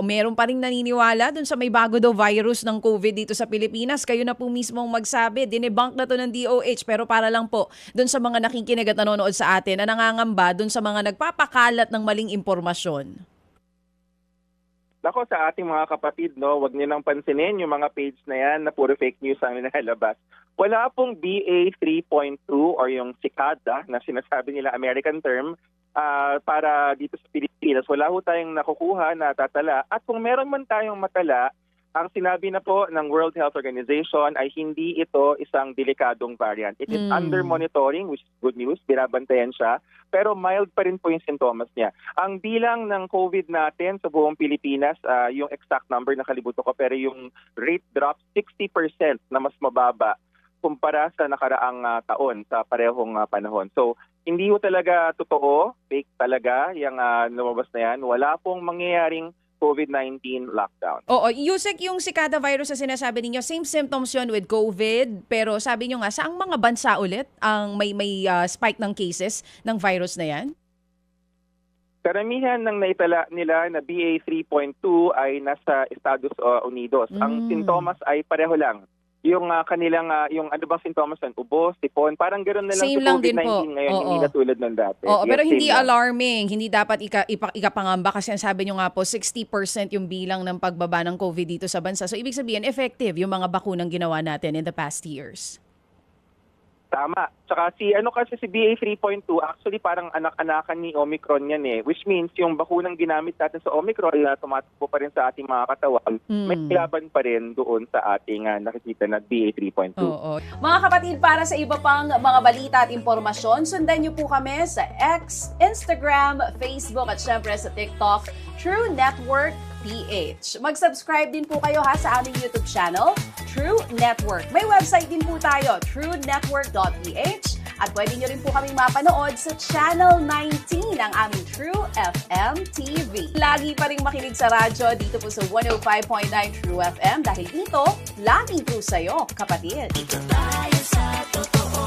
meron pa ring naniniwala dun sa may bago daw virus ng COVID dito sa Pilipinas. Kayo na po mismo ang magsabi, dinebunk na to ng DOH, pero para lang po dun sa mga nakikinig at nanonood sa atin na nangangamba dun sa mga nagpapakalat ng maling impormasyon. Nako, sa ating mga kapatid, no, wag niyo nang pansinin yung mga page na yan na puro fake news ang nilalabas. Wala pong BA 3.2 or yung sikada na sinasabi nila American term para dito sa Pilipinas. Wala ho tayong nakukuha na tatala. At kung meron man tayong matala, ang sinabi na po ng World Health Organization ay hindi ito isang delikadong variant. It is under monitoring, which is good news. Binabantayan siya. Pero mild pa rin po yung sintomas niya. Ang bilang ng COVID natin sa buong Pilipinas, yung exact number nakalimutan ko, pero yung rate drop 60% na mas mababa kumpara sa nakaraang taon sa parehong panahon. So, hindi ho talaga totoo, fake talaga yung lumabas na yan. Wala pong mangyayaring COVID-19 lockdown. Oo, Yusek, yung Zika virus na sinasabi ninyo, same symptoms yun with COVID, pero sabi nyo nga, saang mga bansa ulit ang may spike ng cases ng virus na yan? Karamihan ng naitala nila na BA 3.2 ay nasa Estados Unidos. Ang sintomas ay pareho lang. Yung kanilang, yung ano bang sintomas yan? Ubo, sipon, parang gano'n na lang Same sa lang din COVID-19 po. ngayon, Oo. hindi na tulad ng dati. Oo, pero hindi same lang. alarming, hindi dapat ikapangamba kasi ang sabi nyo nga po, 60% yung bilang ng pagbaba ng COVID dito sa bansa. So ibig sabihin, effective yung mga bakunang ginawa natin in the past years. Tama. Tsaka si BA 3.2, actually parang anak-anakan ni Omicron yan which means yung bakunang ginamit natin sa Omicron na tumatakbo pa rin sa ating mga katawan, may laban pa rin doon sa ating nakikita na BA 3.2. Oo. Mga kapatid, para sa iba pang mga balita at impormasyon, sundan niyo po kami sa X, Instagram, Facebook at syempre sa TikTok, True Network PH. Mag-subscribe din po kayo sa aming YouTube channel, True Network. May website din po tayo, truenetwork.ph, at pwede nyo rin po kaming mapanood sa Channel 19 ng aming True FM TV. Lagi pa rin makinig sa radyo dito po sa 105.9 True FM dahil dito, lagi po sa'yo, kapatid. Dito tayo sa totoo.